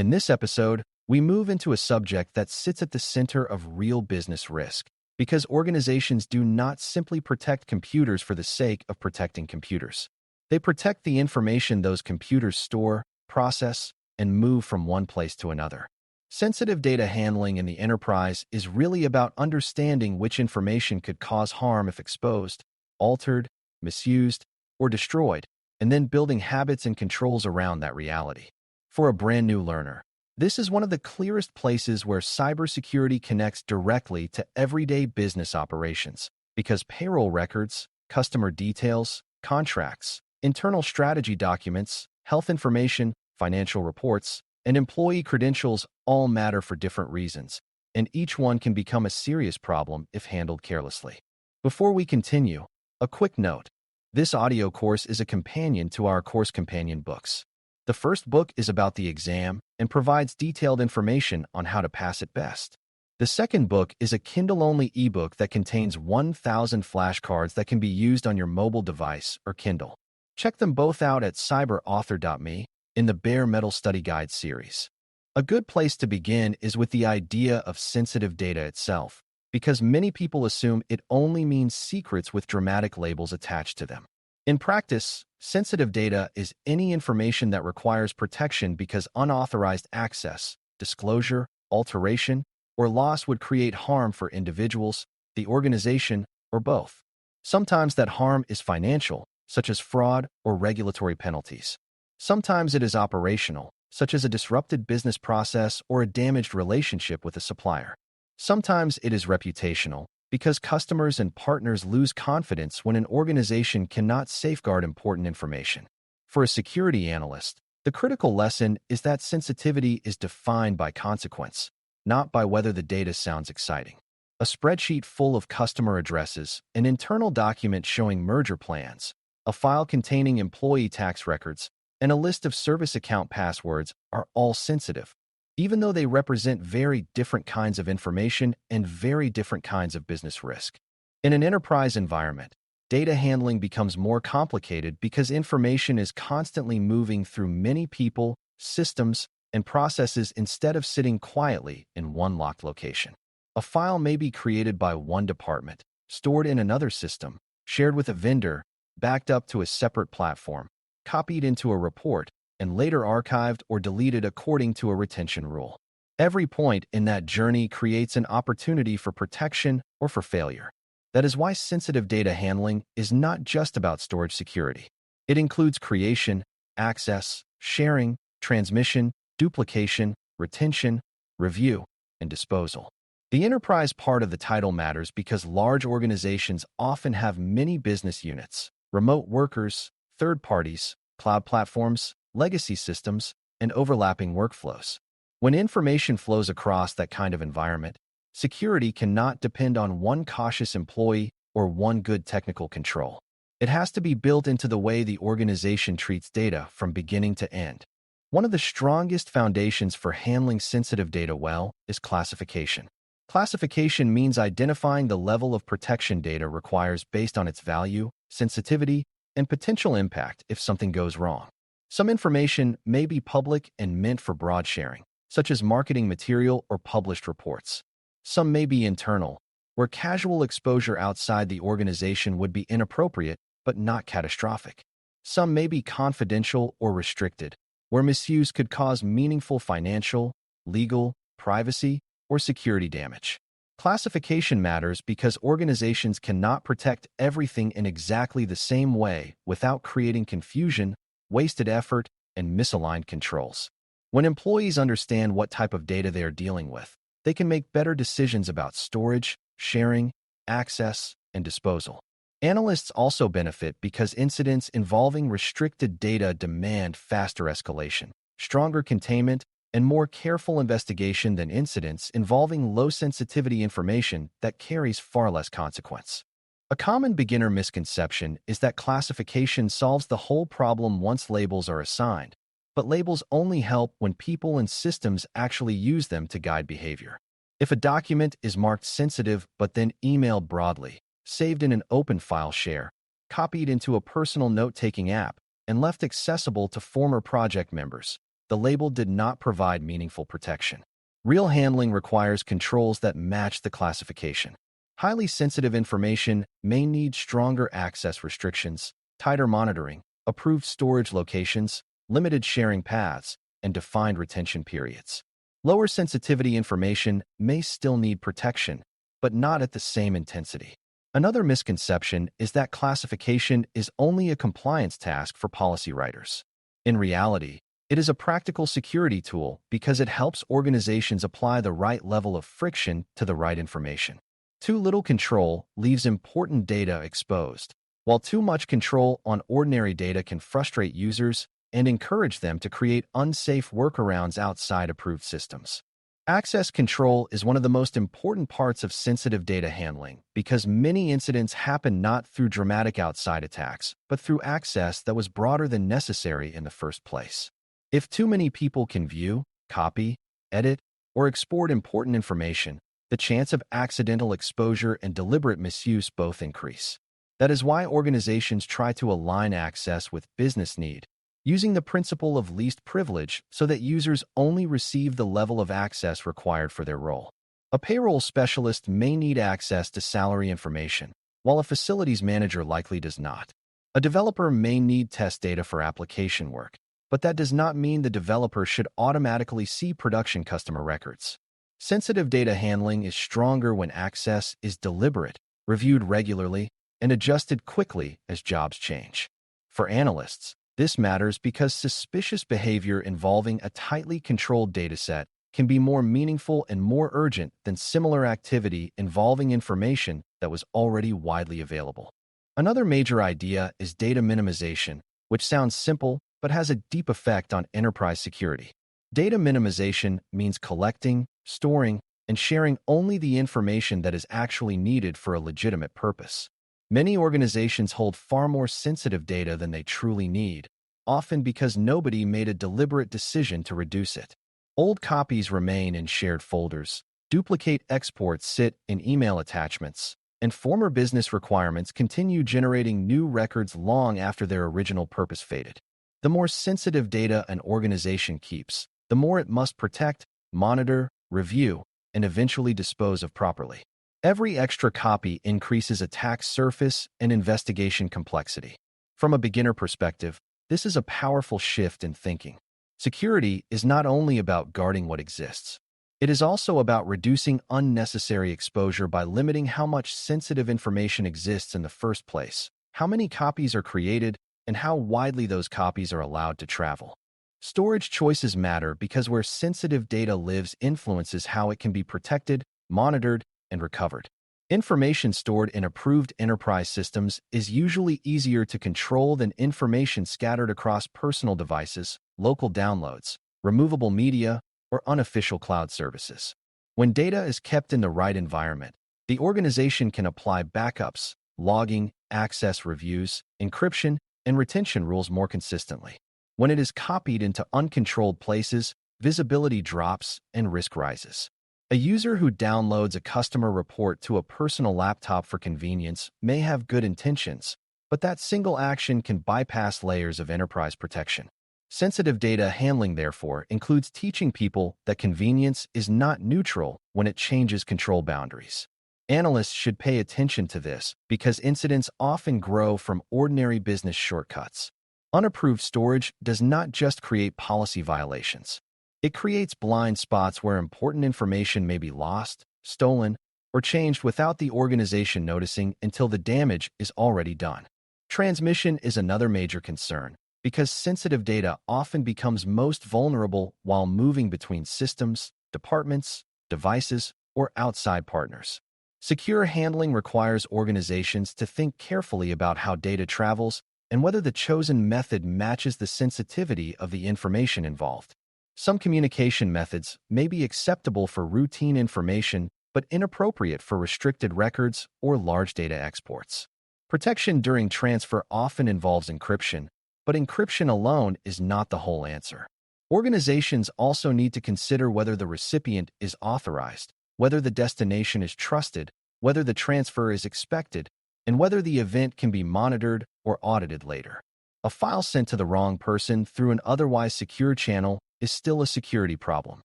In this episode, we move into a subject that sits at the center of real business risk, because organizations do not simply protect computers for the sake of protecting computers. They protect the information those computers store, process, and move from one place to another. Sensitive data handling in the enterprise is really about understanding which information could cause harm if exposed, altered, misused, or destroyed, and then building habits and controls around that reality. For a brand new learner, this is one of the clearest places where cybersecurity connects directly to everyday business operations, because payroll records, customer details, contracts, internal strategy documents, health information, financial reports, and employee credentials all matter for different reasons, and each one can become a serious problem if handled carelessly. Before we continue, a quick note. This audio course is a companion to our course companion books. The first book is about the exam and provides detailed information on how to pass it best. The second book is a Kindle-only ebook that contains 1,000 flashcards that can be used on your mobile device or Kindle. Check them both out at cyberauthor.me in the Bare Metal Study Guide series. A good place to begin is with the idea of sensitive data itself, because many people assume it only means secrets with dramatic labels attached to them. In practice, sensitive data is any information that requires protection because unauthorized access, disclosure, alteration, or loss would create harm for individuals, the organization, or both. Sometimes that harm is financial, such as fraud or regulatory penalties. Sometimes it is operational, such as a disrupted business process or a damaged relationship with a supplier. Sometimes it is reputational, because customers and partners lose confidence when an organization cannot safeguard important information. For a security analyst, the critical lesson is that sensitivity is defined by consequence, not by whether the data sounds exciting. A spreadsheet full of customer addresses, an internal document showing merger plans, a file containing employee tax records, and a list of service account passwords are all sensitive, even though they represent very different kinds of information and very different kinds of business risk. In an enterprise environment, data handling becomes more complicated because information is constantly moving through many people, systems, and processes instead of sitting quietly in one locked location. A file may be created by one department, stored in another system, shared with a vendor, backed up to a separate platform, copied into a report, and later archived or deleted according to a retention rule. Every point in that journey creates an opportunity for protection or for failure. That is why sensitive data handling is not just about storage security. It includes creation, access, sharing, transmission, duplication, retention, review, and disposal. The enterprise part of the title matters because large organizations often have many business units, remote workers, third parties, cloud platforms, legacy systems, and overlapping workflows. When information flows across that kind of environment, security cannot depend on one cautious employee or one good technical control. It has to be built into the way the organization treats data from beginning to end. One of the strongest foundations for handling sensitive data well is classification. Classification means identifying the level of protection data requires based on its value, sensitivity, and potential impact if something goes wrong. Some information may be public and meant for broad sharing, such as marketing material or published reports. Some may be internal, where casual exposure outside the organization would be inappropriate but not catastrophic. Some may be confidential or restricted, where misuse could cause meaningful financial, legal, privacy, or security damage. Classification matters because organizations cannot protect everything in exactly the same way without creating confusion, wasted effort, and misaligned controls. When employees understand what type of data they are dealing with, they can make better decisions about storage, sharing, access, and disposal. Analysts also benefit because incidents involving restricted data demand faster escalation, stronger containment, and more careful investigation than incidents involving low-sensitivity information that carries far less consequence. A common beginner misconception is that classification solves the whole problem once labels are assigned, but labels only help when people and systems actually use them to guide behavior. If a document is marked sensitive but then emailed broadly, saved in an open file share, copied into a personal note-taking app, and left accessible to former project members, the label did not provide meaningful protection. Real handling requires controls that match the classification. Highly sensitive information may need stronger access restrictions, tighter monitoring, approved storage locations, limited sharing paths, and defined retention periods. Lower sensitivity information may still need protection, but not at the same intensity. Another misconception is that classification is only a compliance task for policy writers. In reality, it is a practical security tool because it helps organizations apply the right level of friction to the right information. Too little control leaves important data exposed, while too much control on ordinary data can frustrate users and encourage them to create unsafe workarounds outside approved systems. Access control is one of the most important parts of sensitive data handling because many incidents happen not through dramatic outside attacks, but through access that was broader than necessary in the first place. If too many people can view, copy, edit, or export important information, the chance of accidental exposure and deliberate misuse both increase. That is why organizations try to align access with business need, using the principle of least privilege so that users only receive the level of access required for their role. A payroll specialist may need access to salary information, while a facilities manager likely does not. A developer may need test data for application work, but that does not mean the developer should automatically see production customer records. Sensitive data handling is stronger when access is deliberate, reviewed regularly, and adjusted quickly as jobs change. For analysts, this matters because suspicious behavior involving a tightly controlled dataset can be more meaningful and more urgent than similar activity involving information that was already widely available. Another major idea is data minimization, which sounds simple but has a deep effect on enterprise security. Data minimization means collecting, storing, and sharing only the information that is actually needed for a legitimate purpose. Many organizations hold far more sensitive data than they truly need, often because nobody made a deliberate decision to reduce it. Old copies remain in shared folders, duplicate exports sit in email attachments, and former business requirements continue generating new records long after their original purpose faded. The more sensitive data an organization keeps, the more it must protect, monitor, review, and eventually dispose of properly. Every extra copy increases attack surface and investigation complexity. From a beginner perspective, this is a powerful shift in thinking. Security is not only about guarding what exists. It is also about reducing unnecessary exposure by limiting how much sensitive information exists in the first place, how many copies are created, and how widely those copies are allowed to travel. Storage choices matter because where sensitive data lives influences how it can be protected, monitored, and recovered. Information stored in approved enterprise systems is usually easier to control than information scattered across personal devices, local downloads, removable media, or unofficial cloud services. When data is kept in the right environment, the organization can apply backups, logging, access reviews, encryption, and retention rules more consistently. When it is copied into uncontrolled places, visibility drops and risk rises. A user who downloads a customer report to a personal laptop for convenience may have good intentions, but that single action can bypass layers of enterprise protection. Sensitive data handling, therefore, includes teaching people that convenience is not neutral when it changes control boundaries. Analysts should pay attention to this because incidents often grow from ordinary business shortcuts. Unapproved storage does not just create policy violations. It creates blind spots where important information may be lost, stolen, or changed without the organization noticing until the damage is already done. Transmission is another major concern because sensitive data often becomes most vulnerable while moving between systems, departments, devices, or outside partners. Secure handling requires organizations to think carefully about how data travels and whether the chosen method matches the sensitivity of the information involved. Some communication methods may be acceptable for routine information but inappropriate for restricted records or large data exports. Protection during transfer often involves encryption, but encryption alone is not the whole answer. Organizations also need to consider whether the recipient is authorized, whether the destination is trusted, whether the transfer is expected, and whether the event can be monitored or audited later. A file sent to the wrong person through an otherwise secure channel is still a security problem.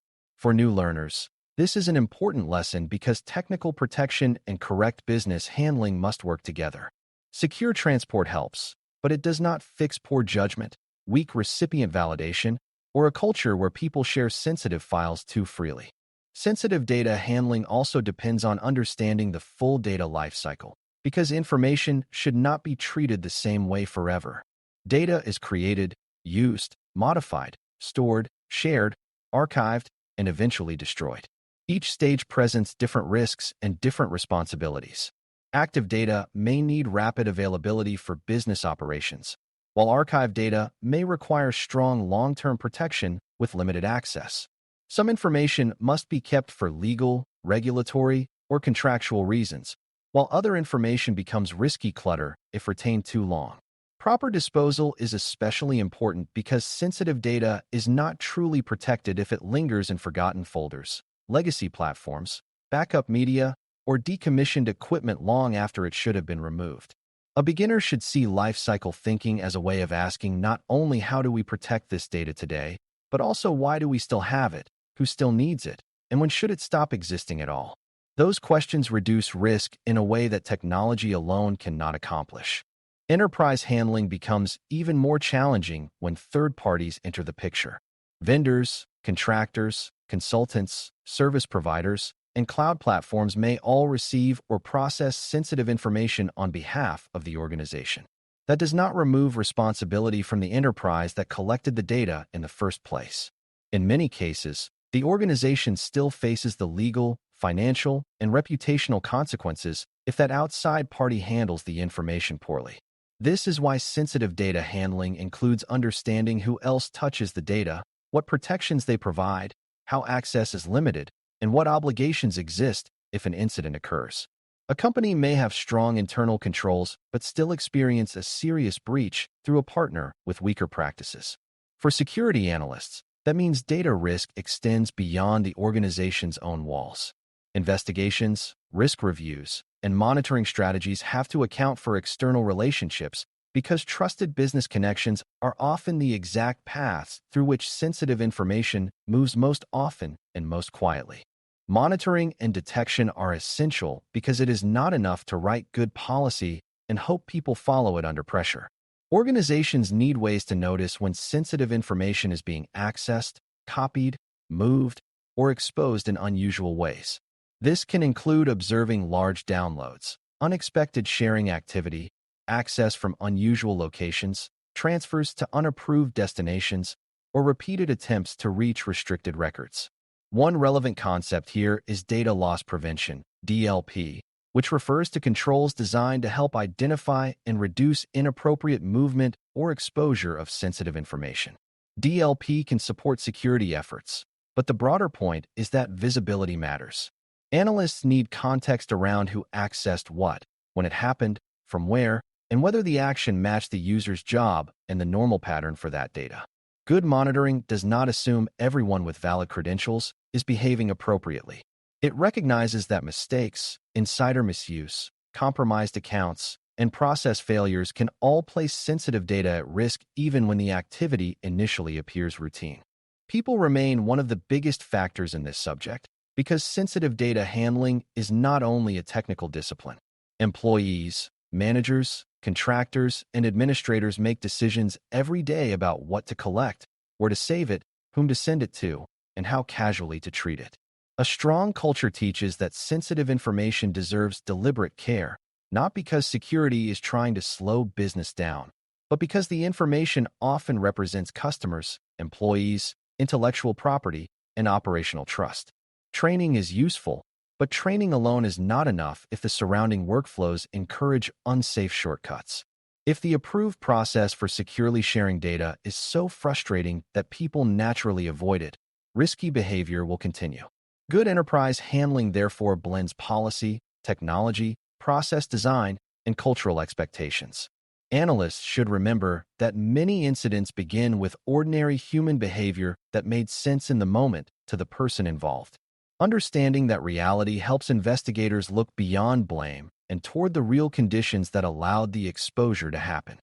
For new learners, this is an important lesson because technical protection and correct business handling must work together. Secure transport helps, but it does not fix poor judgment, weak recipient validation, or a culture where people share sensitive files too freely. Sensitive data handling also depends on understanding the full data lifecycle, because information should not be treated the same way forever. Data is created, used, modified, stored, shared, archived, and eventually destroyed. Each stage presents different risks and different responsibilities. Active data may need rapid availability for business operations, while archived data may require strong long-term protection with limited access. Some information must be kept for legal, regulatory, or contractual reasons, while other information becomes risky clutter if retained too long. Proper disposal is especially important because sensitive data is not truly protected if it lingers in forgotten folders, legacy platforms, backup media, or decommissioned equipment long after it should have been removed. A beginner should see lifecycle thinking as a way of asking not only how do we protect this data today, but also why do we still have it, who still needs it, and when should it stop existing at all. Those questions reduce risk in a way that technology alone cannot accomplish. Enterprise handling becomes even more challenging when third parties enter the picture. Vendors, contractors, consultants, service providers, and cloud platforms may all receive or process sensitive information on behalf of the organization. That does not remove responsibility from the enterprise that collected the data in the first place. In many cases, the organization still faces the legal, financial, and reputational consequences if that outside party handles the information poorly. This is why sensitive data handling includes understanding who else touches the data, what protections they provide, how access is limited, and what obligations exist if an incident occurs. A company may have strong internal controls but still experience a serious breach through a partner with weaker practices. For security analysts, that means data risk extends beyond the organization's own walls. Investigations, risk reviews, and monitoring strategies have to account for external relationships because trusted business connections are often the exact paths through which sensitive information moves most often and most quietly. Monitoring and detection are essential because it is not enough to write good policy and hope people follow it under pressure. Organizations need ways to notice when sensitive information is being accessed, copied, moved, or exposed in unusual ways. This can include observing large downloads, unexpected sharing activity, access from unusual locations, transfers to unapproved destinations, or repeated attempts to reach restricted records. One relevant concept here is data loss prevention, DLP, which refers to controls designed to help identify and reduce inappropriate movement or exposure of sensitive information. DLP can support security efforts, but the broader point is that visibility matters. Analysts need context around who accessed what, when it happened, from where, and whether the action matched the user's job and the normal pattern for that data. Good monitoring does not assume everyone with valid credentials is behaving appropriately. It recognizes that mistakes, insider misuse, compromised accounts, and process failures can all place sensitive data at risk even when the activity initially appears routine. People remain one of the biggest factors in this subject, because sensitive data handling is not only a technical discipline. Employees, managers, contractors, and administrators make decisions every day about what to collect, where to save it, whom to send it to, and how casually to treat it. A strong culture teaches that sensitive information deserves deliberate care, not because security is trying to slow business down, but because the information often represents customers, employees, intellectual property, and operational trust. Training is useful, but training alone is not enough if the surrounding workflows encourage unsafe shortcuts. If the approved process for securely sharing data is so frustrating that people naturally avoid it, risky behavior will continue. Good enterprise handling therefore blends policy, technology, process design, and cultural expectations. Analysts should remember that many incidents begin with ordinary human behavior that made sense in the moment to the person involved. Understanding that reality helps investigators look beyond blame and toward the real conditions that allowed the exposure to happen.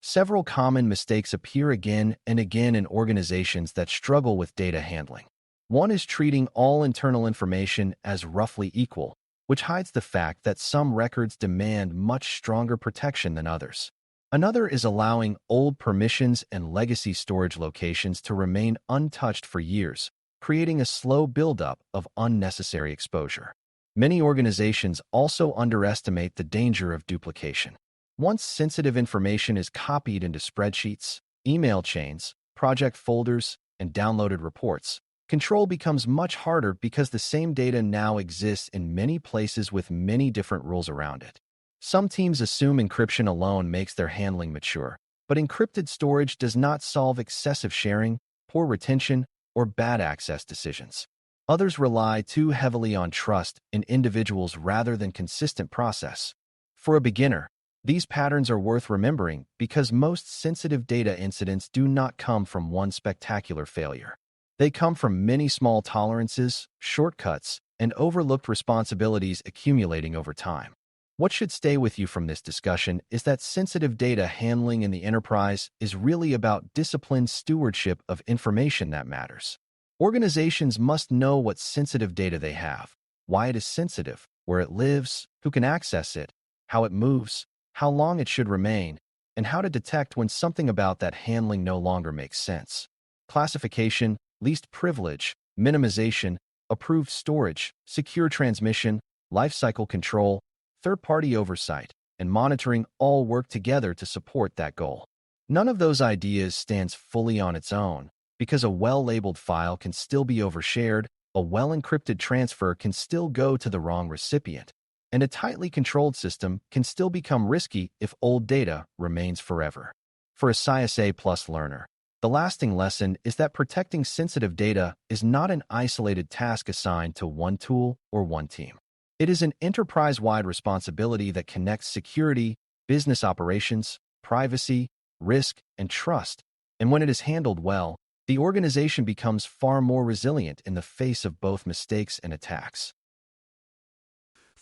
Several common mistakes appear again and again in organizations that struggle with data handling. One is treating all internal information as roughly equal, which hides the fact that some records demand much stronger protection than others. Another is allowing old permissions and legacy storage locations to remain untouched for years, creating a slow buildup of unnecessary exposure. Many organizations also underestimate the danger of duplication. Once sensitive information is copied into spreadsheets, email chains, project folders, and downloaded reports, control becomes much harder because the same data now exists in many places with many different rules around it. Some teams assume encryption alone makes their handling mature, but encrypted storage does not solve excessive sharing, poor retention, or bad access decisions. Others rely too heavily on trust in individuals rather than consistent process. For a beginner, these patterns are worth remembering because most sensitive data incidents do not come from one spectacular failure. They come from many small tolerances, shortcuts, and overlooked responsibilities accumulating over time. What should stay with you from this discussion is that sensitive data handling in the enterprise is really about disciplined stewardship of information that matters. Organizations must know what sensitive data they have, why it is sensitive, where it lives, who can access it, how it moves, how long it should remain, and how to detect when something about that handling no longer makes sense. Classification, least privilege, minimization, approved storage, secure transmission, lifecycle control, third-party oversight, and monitoring all work together to support that goal. None of those ideas stands fully on its own, because a well-labeled file can still be overshared, a well-encrypted transfer can still go to the wrong recipient, and a tightly controlled system can still become risky if old data remains forever. For a CISA Plus learner, the lasting lesson is that protecting sensitive data is not an isolated task assigned to one tool or one team. It is an enterprise-wide responsibility that connects security, business operations, privacy, risk, and trust. And when it is handled well, the organization becomes far more resilient in the face of both mistakes and attacks.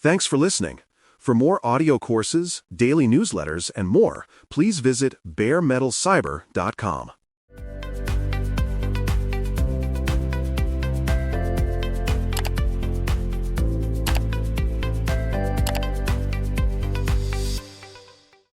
Thanks for listening. For more audio courses, daily newsletters, and more, please visit baremetalcyber.com.